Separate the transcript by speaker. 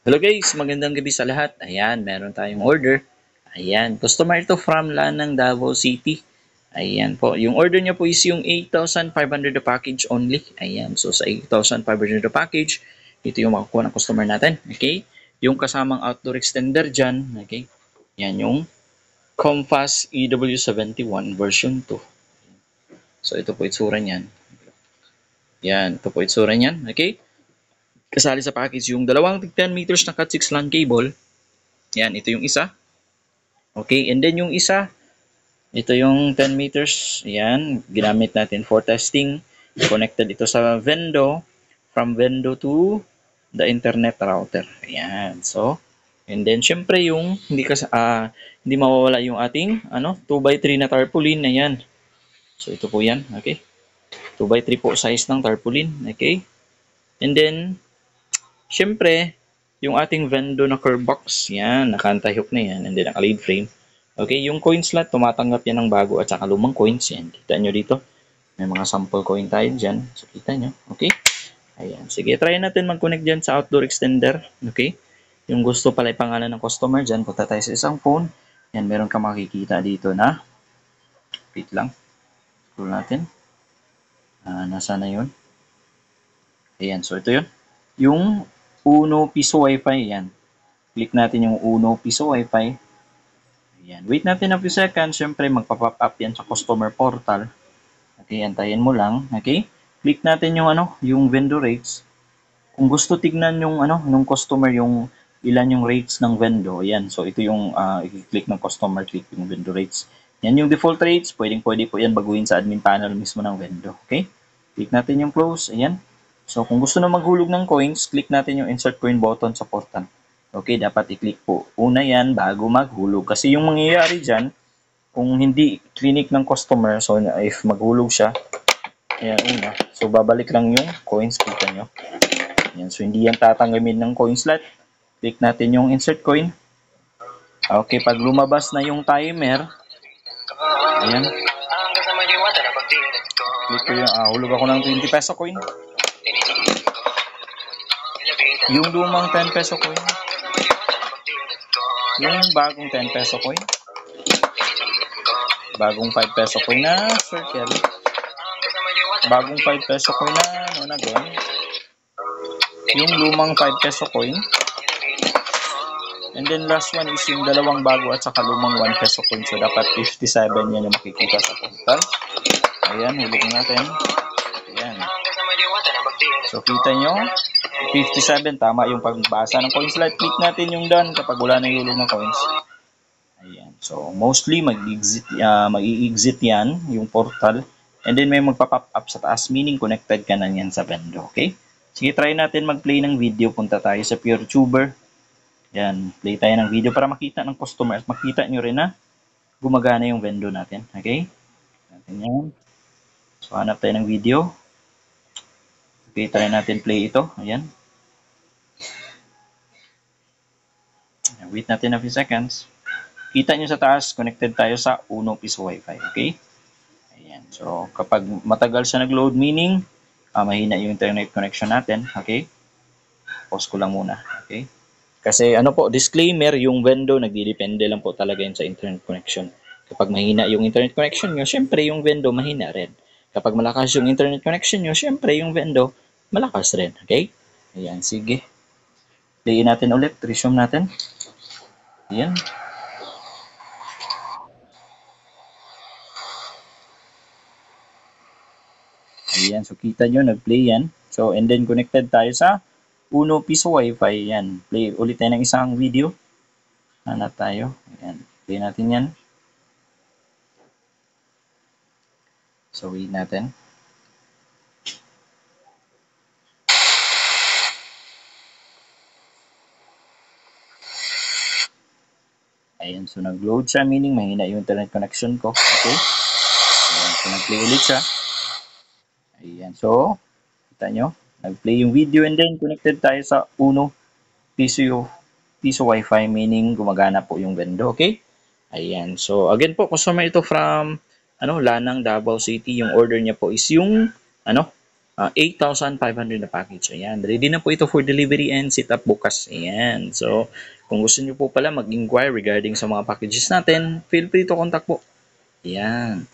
Speaker 1: Hello guys, magandang gabi sa lahat. Ayan, meron tayong order. Ayan, customer ito from Lanang, Davao City. Ayan po, yung order niya po is yung 8,500 the package only. Ayan, so sa 8,500 the package, ito yung makukuha ng customer natin. Okay? Yung kasamang outdoor extender dyan. Okay? Yan yung Compass EW71 version 2. So ito po itsura niyan. Yan, ito po itsura niyan. Okay? Kasali sa package yung dalawang 10 meters na Cat6 LAN cable. Yan, ito yung isa. Okay, and then yung isa, ito yung 10 meters. Yan, ginamit natin for testing. Connected ito sa Vendo, from Vendo to the internet router. Ayan, so, and then syempre yung hindi mawawala yung ating 2x3 na tarpaulin. Ayan. So ito po yan, okay? 2x3 po size ng tarpaulin, okay? And then syempre, yung ating Vendo na curve box, yan, naka-anti-hook na yan, and then naka-lead frame. Okay, yung coin slot, tumatanggap yan ng bago at saka lumang coins. Yan, kita nyo dito. May mga sample coin tayo dyan. So, kita nyo. Okay? Ayan. Sige, try natin mag-connect dyan sa outdoor extender. Okay? Yung gusto pala ipangalan ng customer dyan, punta tayo sa isang phone. Yan, meron ka makikita dito na. Wait lang. Scroll natin. Nasa na yun? Ayan, so ito yun. Yung Uno Piso Wi-Fi, yan. Click natin yung Uno Piso Wi-Fi. Ayan. Wait natin a few seconds. Siyempre, magpa-pop up yan sa customer portal. Okay, antayin mo lang. Okay? Click natin yung yung vendor rates. Kung gusto tignan yung nung customer yung ilan yung rates ng vendor. Ayan. So, ito yung i-click ng customer, click yung vendor rates. Yan yung default rates. Pwede po yan baguhin sa admin panel mismo ng vendor. Okay? Click natin yung close. Ayan. So, kung gusto na maghulog ng coins, click natin yung insert coin button sa portal. Okay, dapat i-click po. Una yan bago maghulog. Kasi yung mangyayari dyan, kung hindi clinic ng customer, so if maghulog siya, ayan una. So, babalik lang yung coins, kita nyo. Ayan, so, hindi yan tatanggamin ng coin slot. Click natin yung insert coin. Okay, pag lumabas na yung timer, ayan. Click ko yung, hulog ako ng 20 peso coin. Yung lumang 10 peso coin. Yung bagong 10 peso coin. Bagong 5 peso coin na circle. Bagong 5 peso coin na doon. Yung lumang 5 peso coin. And then last one is yung dalawang bago at saka lumang 1 peso coin. So dapat 57 yan yung makikita sa portal. Ayan, hulog natin. Ayan. So kita nyo, 57, tama yung pagbasa ng coin slot. Click natin yung done kapag wala na yung hulog ng coins. Ayan. So mostly mag-i-exit yan yung portal. And then may magpa-pop up sa taas, meaning connected ka na yan sa Vendo. Okay? Sige, try natin mag-play ng video. Punta tayo sa PureTuber. Yan, play tayo ng video para makita ng customer at makita nyo rin na gumagana yung Vendo natin. Okay? Natin yan. So, hanap tayo ng video. Okay, try natin play ito. Ayan. Wait natin a few seconds. Kita nyo sa taas, connected tayo sa Uno Piso Wi-Fi. Okay? Ayan. So, kapag matagal siya nag-load, meaning mahina yung internet connection natin. Okay? Pause ko lang muna. Okay? Kasi disclaimer, yung Vendo, nagdidepende lang po talaga yun sa internet connection. Kapag mahina yung internet connection nyo, syempre yung Vendo mahina rin. Kapag malakas yung internet connection nyo, syempre yung Vendo malakas rin. Okay? Ayan, sige. Playin natin ulit. Resume natin. Ayan. Ayan, so kita nyo, nag-play yan. So, and then connected tayo sa Uno Piso Wi-Fi. Yan. Play ulit tayo ng isang video. Hanap tayo. Ayan. Play natin yan. So, wait natin. Ayan. So, nag-load siya. Meaning, mahina yung internet connection ko. Okay. Ayan. So, nag-play ulit siya. Ayan. So, kita nyo. Nag-play yung video and then connected tayo sa Uno Piso Wi-Fi. Meaning, gumagana po yung Vendo. Okay. Ayan. So, again po, customer ito from Lanang, Davao City. Yung order niya po is yung 8,500 na package. Ayan, ready na po ito for delivery and set up bukas. Ayan, so kung gusto niyo po pala mag-inquire regarding sa mga packages natin, feel free to contact po. Ayan.